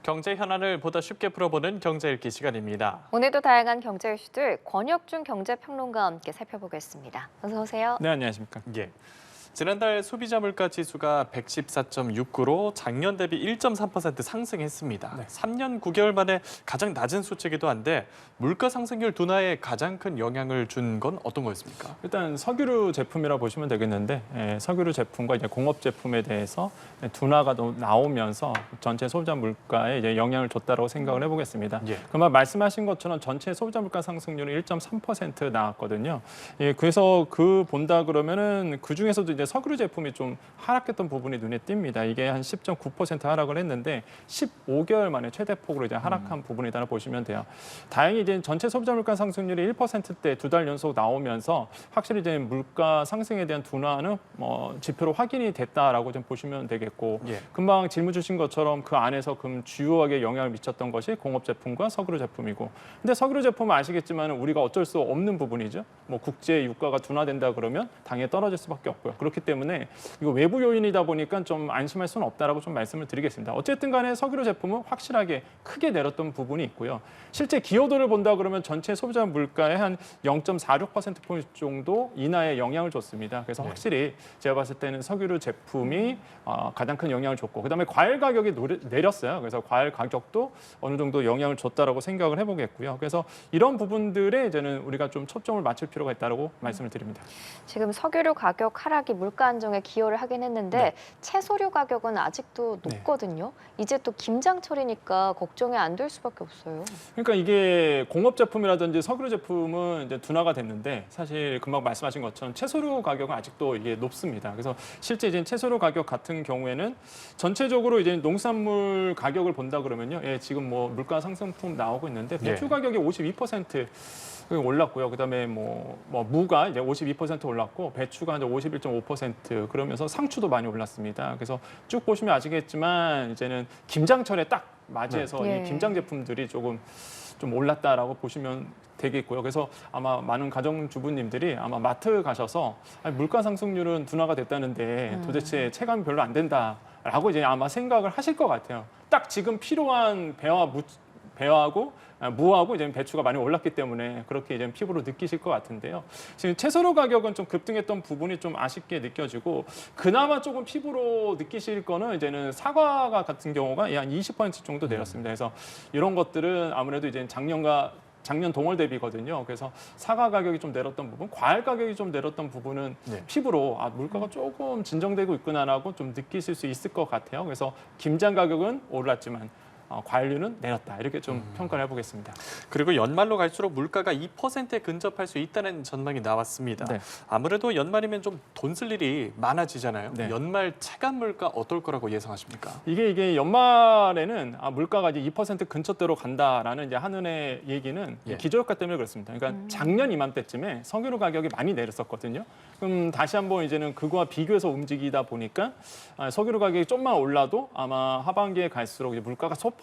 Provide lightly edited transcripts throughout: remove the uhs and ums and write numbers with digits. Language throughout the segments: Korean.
경제 현안을 보다 쉽게 풀어보는 경제 읽기 시간입니다. 오늘도 다양한 경제 이슈들 권혁준 경제평론가와 함께 살펴보겠습니다. 어서 오세요. 네, 안녕하십니까. 예. 지난달 소비자 물가 지수가 114.69로 작년 대비 1.3% 상승했습니다. 네. 3년 9개월 만에 가장 낮은 수치이기도 한데 물가 상승률 둔화에 가장 큰 영향을 준 건 어떤 거였습니까? 일단 석유류 제품이라 보시면 되겠는데 석유류 제품과 이제 공업 제품에 대해서 둔화가 나오면서 전체 소비자 물가에 이제 영향을 줬다고 생각을 해보겠습니다. 예. 그만 말씀하신 것처럼 전체 소비자 물가 상승률은 1.3% 나왔거든요. 예, 그래서 본다 그러면은 그 중에서도 이제 석유류 제품이 좀 하락했던 부분이 눈에 띕니다. 이게 한 10.9% 하락을 했는데 15개월 만에 최대폭으로 이제 하락한 부분이다 보시면 돼요. 다행히 이제 전체 소비자 물가 상승률이 1%대 두 달 연속 나오면서 확실히 이제 물가 상승에 대한 둔화는 지표로 확인이 됐다라고 좀 보시면 되겠고, 예. 금방 질문 주신 것처럼 그 안에서 주요하게 영향을 미쳤던 것이 공업 제품과 석유류 제품이고, 근데 석유류 제품은 아시겠지만 우리가 어쩔 수 없는 부분이죠. 뭐 국제 유가가 둔화된다 그러면 당연히 떨어질 수밖에 없고요. 그렇기 때문에 이거 외부 요인이다 보니까 좀 안심할 수는 없다라고 좀 말씀을 드리겠습니다. 어쨌든 간에 석유류 제품은 확실하게 크게 내렸던 부분이 있고요. 실제 기여도를 본다 그러면 전체 소비자 물가의 한 0.46%포인트 정도 인하에 영향을 줬습니다. 그래서 확실히 제가 봤을 때는 석유류 제품이 가장 큰 영향을 줬고, 그다음에 과일 가격이 내렸어요. 그래서 과일 가격도 어느 정도 영향을 줬다라고 생각을 해보겠고요. 그래서 이런 부분들에 이제는 우리가 좀 초점을 맞출 필요가 있다라고 말씀을 드립니다. 지금 석유류 가격 하락이 물가 안정에 기여를 하긴 했는데 채소류 가격은 아직도 높거든요. 이제 또 김장철이니까 걱정이 안 될 수밖에 없어요. 그러니까 이게 공업 제품이라든지 석유류 제품은 이제 둔화가 됐는데, 사실 금방 말씀하신 것처럼 채소류 가격은 아직도 이게 높습니다. 그래서 실제 이제 채소류 가격 같은 경우에는 전체적으로 이제 농산물 가격을 본다 그러면요, 지금 뭐 물가 상승품 나오고 있는데 배추 가격이 52% 올랐고요. 그다음에 무가 이제 52% 올랐고 배추가 한 51.5% 그러면서 상추도 많이 올랐습니다. 그래서 쭉 보시면 아시겠지만 이제는 김장철에 딱 맞이해서 이 김장 제품들이 좀 올랐다라고 보시면 되겠고요. 그래서 아마 많은 가정주부님들이 아마 마트 가셔서 물가 상승률은 둔화가 됐다는데 도대체 체감이 별로 안 된다라고 이제 아마 생각을 하실 것 같아요. 딱 지금 필요한 배하고 무하고 이제 배추가 많이 올랐기 때문에 그렇게 이제 피부로 느끼실 것 같은데요. 지금 채소류 가격은 좀 급등했던 부분이 좀 아쉽게 느껴지고, 그나마 조금 피부로 느끼실 거는 이제는 사과 같은 경우가 한 20% 정도 내렸습니다. 그래서 이런 것들은 아무래도 이제 작년 동월 대비거든요. 그래서 사과 가격이 좀 내렸던 부분, 과일 가격이 좀 내렸던 부분은 피부로 물가가 조금 진정되고 있구나라고 좀 느끼실 수 있을 것 같아요. 그래서 김장 가격은 올랐지만 과일류는 내렸다, 이렇게 좀 평가를 해보겠습니다. 그리고 연말로 갈수록 물가가 2%에 근접할 수 있다는 전망이 나왔습니다. 네. 아무래도 연말이면 좀 돈 쓸 일이 많아지잖아요. 네. 연말 체감 물가 어떨 거라고 예상하십니까? 이게 연말에는 물가가 이제 2% 근처대로 간다라는 이제 한은의 얘기는 기저효과 때문에 그렇습니다. 그러니까 작년 이맘때쯤에 석유류 가격이 많이 내렸었거든요. 그럼 다시 한번 이제는 그거와 비교해서 움직이다 보니까 석유류 가격이 좀만 올라도 아마 하반기에 갈수록 이제 물가가 소폭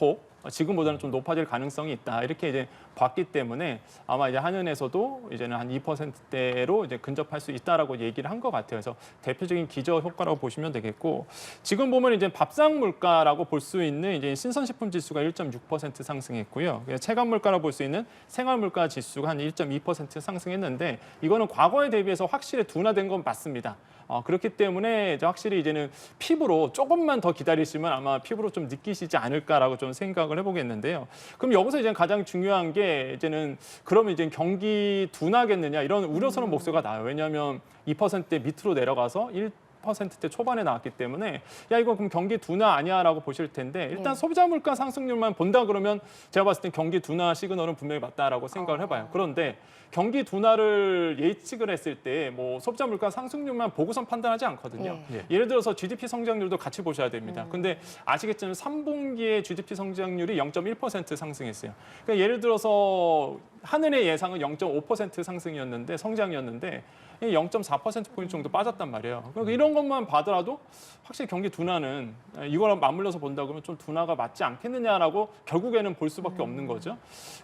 지금보다는 좀 높아질 가능성이 있다, 이렇게 이제 봤기 때문에 아마 이제 한은에서도 이제는 한 2%대로 이제 근접할 수 있다라고 얘기를 한 것 같아요. 그래서 대표적인 기저 효과라고 보시면 되겠고, 지금 보면 이제 밥상 물가라고 볼 수 있는 이제 신선식품 지수가 1.6% 상승했고요. 체감 물가라고 볼 수 있는 생활 물가 지수가 한 1.2% 상승했는데, 이거는 과거에 대비해서 확실히 둔화된 건 맞습니다. 그렇기 때문에 이제 확실히 이제는 피부로 조금만 더 기다리시면 아마 피부로 좀 느끼시지 않을까라고 좀 생각을 해보겠는데요. 그럼 여기서 이제 가장 중요한 게 이제는 그러면 이제 경기 둔화겠느냐, 이런 우려스러운 목소리가 나요. 왜냐하면 2%대 밑으로 내려가서 1%대 초반에 나왔기 때문에 이거 그럼 경기 둔화 아니야라고 보실 텐데, 일단 소비자 물가 상승률만 본다 그러면 제가 봤을 땐 경기 둔화 시그널은 분명히 맞다라고 생각을 해봐요. 그런데 경기 둔화를 예측을 했을 때 소비자 물가 상승률만 보고선 판단하지 않거든요. 예를 들어서 GDP 성장률도 같이 보셔야 됩니다. 근데 아시겠지만 3분기에 GDP 성장률이 0.1% 상승했어요. 그러니까 예를 들어서 한은의 예상은 0.5% 상승이었는데 성장이었는데 0.4%포인트 정도 빠졌단 말이에요. 그러니까 이런 것만 봐더라도 확실히 경기 둔화는 이거랑 맞물려서 본다 그러면 좀 둔화가 맞지 않겠느냐라고 결국에는 볼 수밖에 없는 거죠.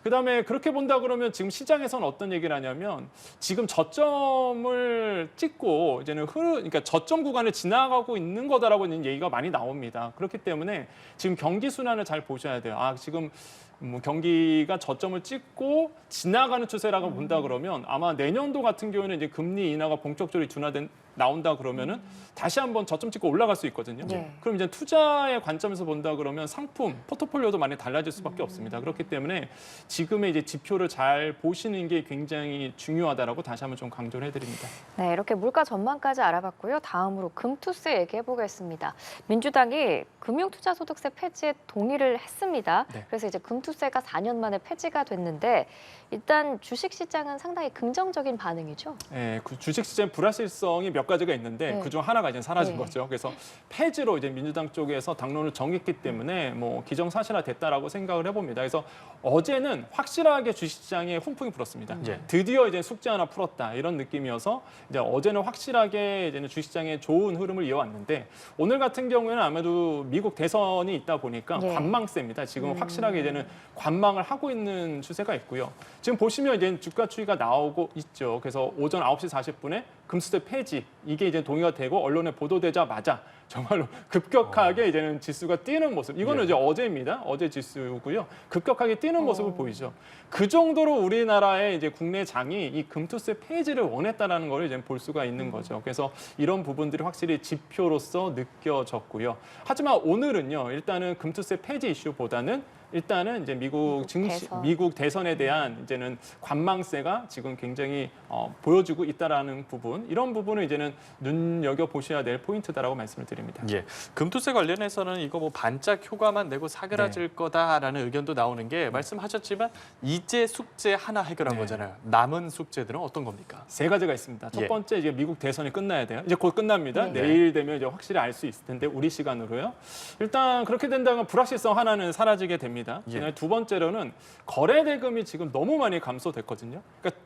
그다음에 그렇게 본다 그러면 지금 시장에서는 어떤 얘기를 하냐면 지금 저점을 찍고 이제는 그러니까 저점 구간을 지나가고 있는 거다라고 있는 얘기가 많이 나옵니다. 그렇기 때문에 지금 경기 순환을 잘 보셔야 돼요. 지금 뭐 경기가 저점을 찍고 지나가는 추세라고 본다 그러면 아마 내년도 같은 경우에는 이제 금리 인하가 본격적으로 나온다 그러면은 다시 한번 저점 찍고 올라갈 수 있거든요. 네. 그럼 이제 투자의 관점에서 본다 그러면 상품, 포트폴리오도 많이 달라질 수밖에 없습니다. 그렇기 때문에 지금의 이제 지표를 잘 보시는 게 굉장히 중요하다라고 다시 한번 좀 강조를 해드립니다. 네, 이렇게 물가 전망까지 알아봤고요. 다음으로 금투세 얘기해 보겠습니다. 민주당이 금융투자소득세 폐지에 동의를 했습니다. 네. 그래서 이제 금투세가 4년 만에 폐지가 됐는데 일단 주식시장은 상당히 긍정적인 반응이죠. 네, 그 주식시장 불확실성이 몇 가지가 있는데 네. 그중 하나가 이제 사라진 네. 거죠. 그래서 폐지로 이제 민주당 쪽에서 당론을 정했기 때문에 뭐 기정사실화 됐다라고 생각을 해봅니다. 그래서 어제는 확실하게 주식시장에 훈풍이 불었습니다. 예. 드디어 이제 숙제 하나 풀었다 이런 느낌이어서 이제 어제는 확실하게 이제는 주식시장에 좋은 흐름을 이어왔는데 오늘 같은 경우에는 아무래도 미국 대선이 있다 보니까 예. 관망세입니다. 지금 확실하게 이제는 관망을 하고 있는 추세가 있고요. 지금 보시면 이제 주가 추이가 나오고 있죠. 그래서 오전 9시 40분에 금수대 폐지 이게 이제 동의가 되고 언론에 보도되자마자 정말로 급격하게 이제는 지수가 뛰는 모습. 이거는 예. 이제 어제입니다. 어제 지수고요. 급격하게 뛰는 모습을 보이죠. 그 정도로 우리나라의 이제 국내 장이 이 금투세 폐지를 원했다라는 걸 이제 볼 수가 있는 거죠. 그래서 이런 부분들이 확실히 지표로서 느껴졌고요. 하지만 오늘은요. 일단은 금투세 폐지 이슈보다는 일단은 이제 미국 대선에 대한 이제는 관망세가 지금 굉장히 보여주고 있다라는 부분, 이런 부분을 이제는 눈여겨 보셔야 될 포인트다라고 말씀을 드립니다. 예, 금투세 관련해서는 이거 뭐 반짝 효과만 내고 사그라질 거다라는 의견도 나오는 게 말씀하셨지만 이제 숙제 하나 해결한 네. 거잖아요. 남은 숙제들은 어떤 겁니까? 세 가지가 있습니다. 첫 예. 번째 이제 미국 대선이 끝나야 돼요. 이제 곧 끝납니다. 네. 내일 되면 이제 확실히 알 수 있을 텐데 우리 시간으로요. 일단 그렇게 된다면 불확실성 하나는 사라지게 됩니다. 예. 두 번째로는 거래 대금이 지금 너무 많이 감소됐거든요. 그러니까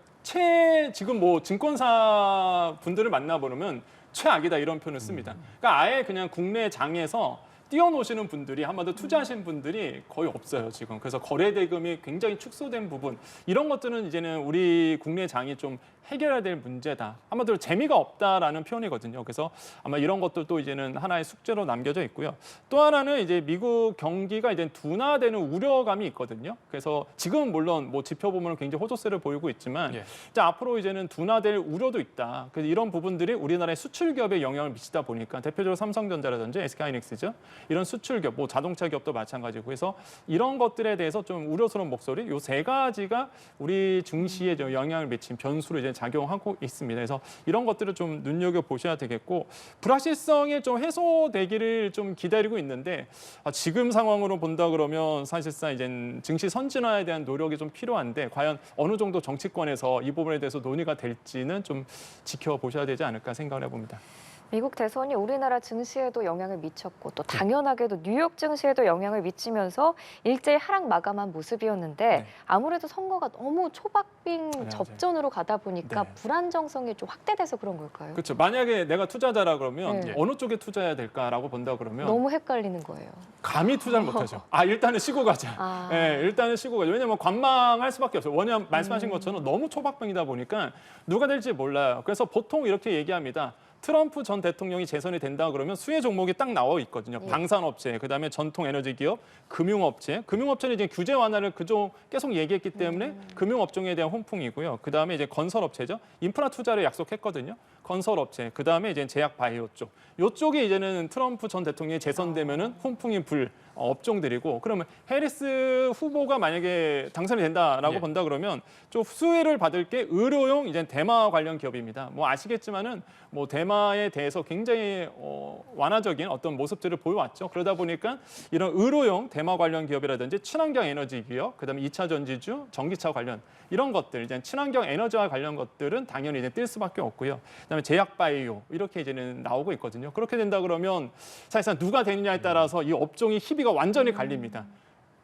지금 뭐 증권사 분들을 만나보면 최악이다 이런 표현을 씁니다. 그러니까 아예 그냥 국내 장에서 띄워놓으시는 분들이 한마디로 투자하시는 분들이 거의 없어요 지금. 그래서 거래 대금이 굉장히 축소된 부분, 이런 것들은 이제는 우리 국내 장이 좀 해결해야 될 문제다. 한마디로 재미가 없다라는 표현이거든요. 그래서 아마 이런 것들도 이제는 하나의 숙제로 남겨져 있고요. 또 하나는 이제 미국 경기가 이제 둔화되는 우려감이 있거든요. 그래서 지금은 물론 뭐 지표 보면 굉장히 호조세를 보이고 있지만 예. 이제 앞으로 이제는 둔화될 우려도 있다. 그래서 이런 부분들이 우리나라의 수출 기업에 영향을 미치다 보니까 대표적으로 삼성전자라든지 SK하이닉스죠. 이런 수출 기업, 뭐 자동차 기업도 마찬가지고 해서 이런 것들에 대해서 좀 우려스러운 목소리, 요 세 가지가 우리 증시에 좀 영향을 미친 변수로 이제 작용하고 있습니다. 그래서 이런 것들을 좀 눈여겨 보셔야 되겠고, 불확실성이 좀 해소되기를 좀 기다리고 있는데 지금 상황으로 본다 그러면 사실상 이제 증시 선진화에 대한 노력이 좀 필요한데 과연 어느 정도 정치권에서 이 부분에 대해서 논의가 될지는 좀 지켜보셔야 되지 않을까 생각을 해봅니다. 미국 대선이 우리나라 증시에도 영향을 미쳤고 또 당연하게도 뉴욕 증시에도 영향을 미치면서 일제히 하락 마감한 모습이었는데 네. 아무래도 선거가 너무 초박빙 맞아요. 접전으로 가다 보니까 네. 불안정성이 좀 확대돼서 그런 걸까요? 그렇죠. 만약에 내가 투자자라 그러면 네. 어느 쪽에 투자해야 될까라고 본다 그러면 너무 헷갈리는 거예요. 감히 투자를 못하죠. 일단은 쉬고 가자. 일단은 쉬고 가자. 왜냐하면 관망할 수밖에 없어요. 왜냐하면 말씀하신 것처럼 너무 초박빙이다 보니까 누가 될지 몰라요. 그래서 보통 이렇게 얘기합니다. 트럼프 전 대통령이 재선이 된다 그러면 수혜 종목이 딱 나와 있거든요. 예. 방산업체, 그다음에 전통 에너지 기업, 금융업체. 금융업체는 이제 규제 완화를 그종 계속 얘기했기 때문에 금융업종에 대한 훈풍이고요. 그다음에 이제 건설업체죠. 인프라 투자를 약속했거든요. 건설업체, 그다음에 이제 제약 바이오 쪽. 요쪽이 이제는 트럼프 전 대통령이 재선되면은 훈풍이 불 업종들이고, 그러면 해리스 후보가 만약에 당선이 된다라고 예. 본다 그러면 좀 수혜를 받을 게 의료용 이제 대마 관련 기업입니다. 뭐 아시겠지만은 뭐 대마에 대해서 굉장히 완화적인 어떤 모습들을 보여왔죠. 그러다 보니까 이런 의료용 대마 관련 기업이라든지 친환경 에너지 기업, 그다음에 2차 전지주, 전기차 관련 이런 것들, 이제 친환경 에너지와 관련 것들은 당연히 이제 뛸 수밖에 없고요. 그다음에 제약 바이오 이렇게 이제는 나오고 있거든요. 그렇게 된다 그러면 사실상 누가 되느냐에 따라서 이 업종이 희비가 완전히 갈립니다.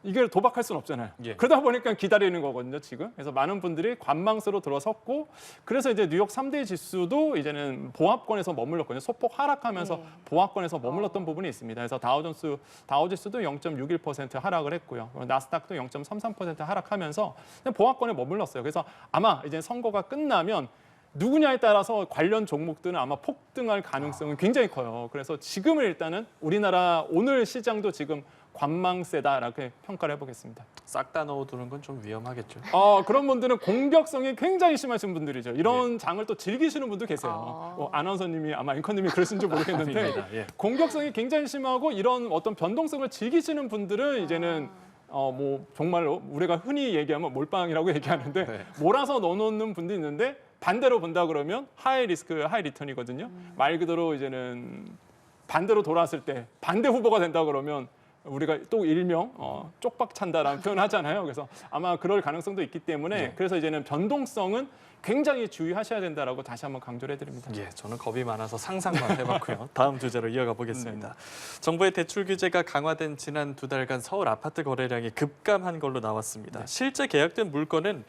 이걸 도박할 수는 없잖아요. 예. 그러다 보니까 기다리는 거거든요, 지금. 그래서 많은 분들이 관망세로 들어섰고, 그래서 이제 뉴욕 3대 지수도 이제는 보합권에서 머물렀거든요. 소폭 하락하면서 보합권에서 머물렀던 부분이 있습니다. 그래서 다우지수도 0.61% 하락을 했고요. 나스닥도 0.33% 하락하면서 그냥 보합권에 머물렀어요. 그래서 아마 이제 선거가 끝나면 누구냐에 따라서 관련 종목들은 아마 폭등할 가능성은 굉장히 커요. 그래서 지금은 일단은 우리나라 오늘 시장도 지금 관망세다라고 평가를 해보겠습니다. 싹 다 넣어두는 건 좀 위험하겠죠. 그런 분들은 공격성이 굉장히 심하신 분들이죠. 이런 장을 또 즐기시는 분도 계세요. 아나운서님이 아마 앵커님이 그러신지 모르겠는데 아닙니다. 예. 공격성이 굉장히 심하고 이런 어떤 변동성을 즐기시는 분들은 이제는 뭐 정말로 우리가 흔히 얘기하면 몰빵이라고 얘기하는데 네. 몰아서 넣어놓는 분도 있는데 반대로 본다 그러면 하이 리스크 하이 리턴이거든요. 말 그대로 이제는 반대로 돌아왔을 때 반대 후보가 된다 그러면 우리가 또 일명 쪽박 찬다라는 표현 하잖아요. 그래서 아마 그럴 가능성도 있기 때문에 네. 그래서 이제는 변동성은 굉장히 주의하셔야 된다라고 다시 한번 강조를 해드립니다. 예, 저는 겁이 많아서 상상만 해봤고요. 다음 주제로 이어가 보겠습니다. 정부의 대출 규제가 강화된 지난 2달간 서울 아파트 거래량이 급감한 걸로 나왔습니다. 실제 계약된 물건은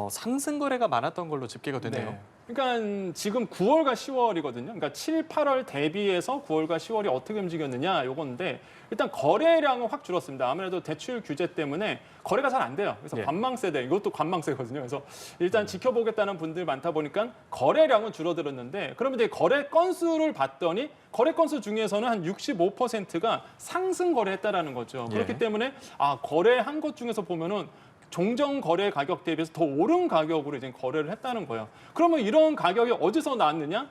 상승 거래가 많았던 걸로 집계가 되네요. 네. 그러니까 지금 9월과 10월이거든요. 그러니까 7, 8월 대비해서 9월과 10월이 어떻게 움직였느냐 요건데 일단 거래량은 확 줄었습니다. 아무래도 대출 규제 때문에 거래가 잘 안 돼요. 그래서 예. 관망세대 이것도 관망세거든요. 그래서 일단 지켜보겠다는 분들 많다 보니까 거래량은 줄어들었는데 그러면 이제 거래 건수를 봤더니 거래 건수 중에서는 한 65%가 상승 거래했다라는 거죠. 예. 그렇기 때문에 거래한 것 중에서 보면은 종전 거래 가격 대비해서 더 오른 가격으로 이제 거래를 했다는 거예요. 그러면 이런 가격이 어디서 나왔느냐?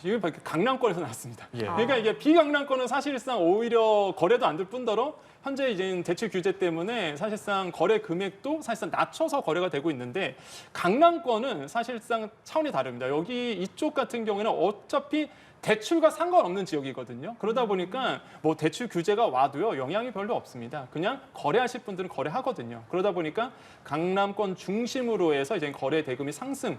이게 강남권에서 나왔습니다. 예. 그러니까 이게 비강남권은 사실상 오히려 거래도 안 될 뿐더러 현재 이제 대출 규제 때문에 사실상 거래 금액도 사실상 낮춰서 거래가 되고 있는데 강남권은 사실상 차원이 다릅니다. 여기 이쪽 같은 경우에는 어차피 대출과 상관없는 지역이거든요. 그러다 보니까 뭐 대출 규제가 와도요 영향이 별로 없습니다. 그냥 거래하실 분들은 거래하거든요. 그러다 보니까 강남권 중심으로 해서 이제 거래 대금이 상승,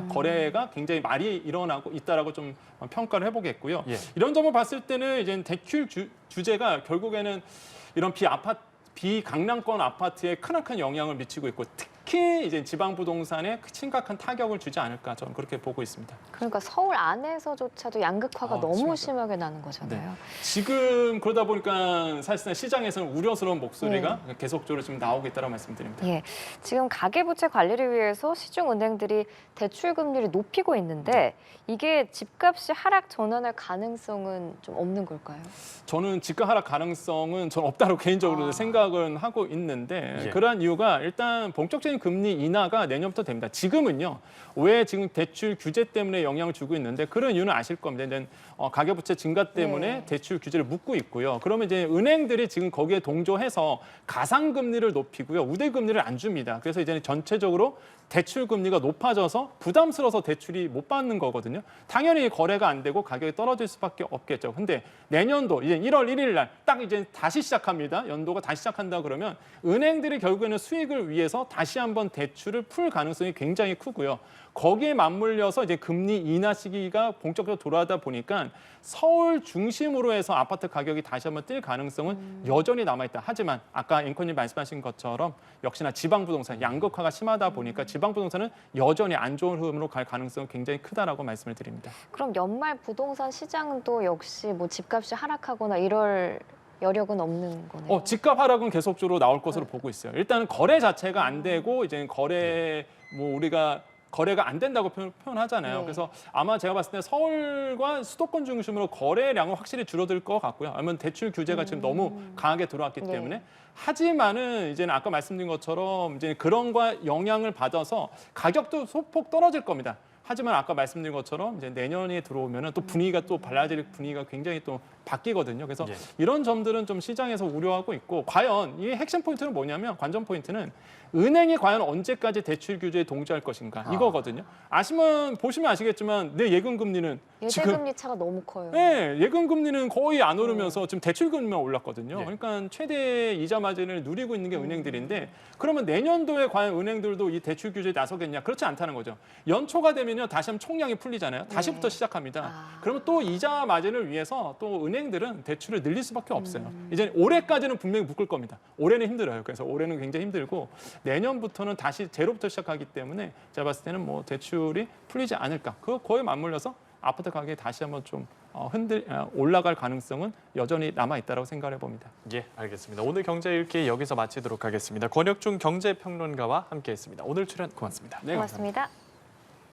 거래가 굉장히 많이 일어나고 있다라고 좀 평가를 해보겠고요. 예. 이런 점을 봤을 때는 이제 대출 규제가 결국에는 이런 비강남권 아파트에 크나큰 영향을 미치고 있고 특히 이제 지방 부동산에 심각한 타격을 주지 않을까 저는 그렇게 보고 있습니다. 그러니까 서울 안에서조차도 양극화가 너무 심하죠. 심하게 나는 거잖아요. 지금 그러다 보니까 사실상 시장에서는 우려스러운 목소리가 계속적으로 지금 나오고 있다고 말씀드립니다. 예, 지금 가계부채 관리를 위해서 시중은행들이 대출 금리를 높이고 있는데 이게 집값이 하락 전환할 가능성은 좀 없는 걸까요? 저는 집값 하락 가능성은 전 없다고 개인적으로 생각은 하고 있는데 예. 그러한 이유가 일단 본격적인 금리 인하가 내년부터 됩니다. 지금은요. 왜 지금 대출 규제 때문에 영향을 주고 있는데 그런 이유는 아실 겁니다. 이제 가계부채 증가 때문에 네. 대출 규제를 묶고 있고요. 그러면 이제 은행들이 지금 거기에 동조해서 가상금리를 높이고요. 우대금리를 안 줍니다. 그래서 이제는 전체적으로 대출 금리가 높아져서 부담스러워서 대출이 못 받는 거거든요. 당연히 거래가 안 되고 가격이 떨어질 수밖에 없겠죠. 근데 내년도 이제 1월 1일 날 딱 이제 다시 시작합니다. 연도가 다시 시작한다 그러면 은행들이 결국에는 수익을 위해서 다시 한번 대출을 풀 가능성이 굉장히 크고요. 거기에 맞물려서 이제 금리 인하 시기가 본격적으로 돌아오다 보니까 서울 중심으로 해서 아파트 가격이 다시 한번 뛸 가능성은 여전히 남아있다. 하지만 아까 앵커님 말씀하신 것처럼 역시나 지방 부동산 양극화가 심하다 보니까 지방 부동산은 여전히 안 좋은 흐름으로 갈 가능성은 굉장히 크다라고 말씀을 드립니다. 그럼 연말 부동산 시장도 역시 뭐 집값이 하락하거나 이럴 여력은 없는 거네요. 집값 하락은 계속적으로 나올 것으로 보고 있어요. 일단 거래 자체가 안 되고 이제 거래 뭐 우리가 거래가 안 된다고 표현하잖아요. 네. 그래서 아마 제가 봤을 때 서울과 수도권 중심으로 거래량은 확실히 줄어들 것 같고요. 아니면 대출 규제가 지금 너무 강하게 들어왔기 네. 때문에 하지만은 이제는 아까 말씀드린 것처럼 이제 그런 거 영향을 받아서 가격도 소폭 떨어질 겁니다. 하지만 아까 말씀드린 것처럼 이제 내년에 들어오면은 또 분위기가 또 발라질 분위기가 굉장히 또 바뀌거든요. 그래서 예. 이런 점들은 좀 시장에서 우려하고 있고 과연 이 핵심 포인트는 뭐냐면 관전 포인트는 은행이 과연 언제까지 대출 규제에 동조할 것인가 이거거든요. 보시면 아시겠지만 내 예금 금리는 지금 예대금리 차가 너무 커요. 네, 예금 금리는 거의 안 오르면서 지금 대출 금리만 올랐거든요. 예. 그러니까 최대 이자 마진을 누리고 있는 게 은행들인데 그러면 내년도에 과연 은행들도 이 대출 규제에 나서겠냐? 그렇지 않다는 거죠. 연초가 되면요 내년 다시 한번 총량이 풀리잖아요. 다시부터 시작합니다. 아. 그러면 또 이자 마진을 위해서 또 은행들은 대출을 늘릴 수밖에 없어요. 이제 올해까지는 분명히 묶을 겁니다. 올해는 힘들어요. 그래서 올해는 굉장히 힘들고 내년부터는 다시 제로부터 시작하기 때문에 제가 봤을 때는 뭐 대출이 풀리지 않을까. 그거에 맞물려서 아파트 가격이 다시 한번 좀 올라갈 가능성은 여전히 남아 있다고 생각해 봅니다. 예, 알겠습니다. 오늘 경제 읽기 여기서 마치도록 하겠습니다. 권혁중 경제평론가와 함께했습니다. 오늘 출연 고맙습니다. 네, 감사합니다. 고맙습니다.